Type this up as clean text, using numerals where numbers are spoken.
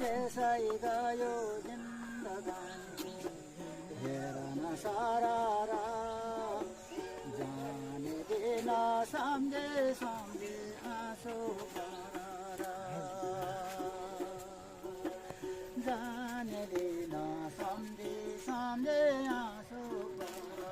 यसै गयो जिन्दगानी हेर न सारा जाने दिन सम्झे सम्झे आँसु करारा जाने दिन सम्झे सम्झे आँसु करारा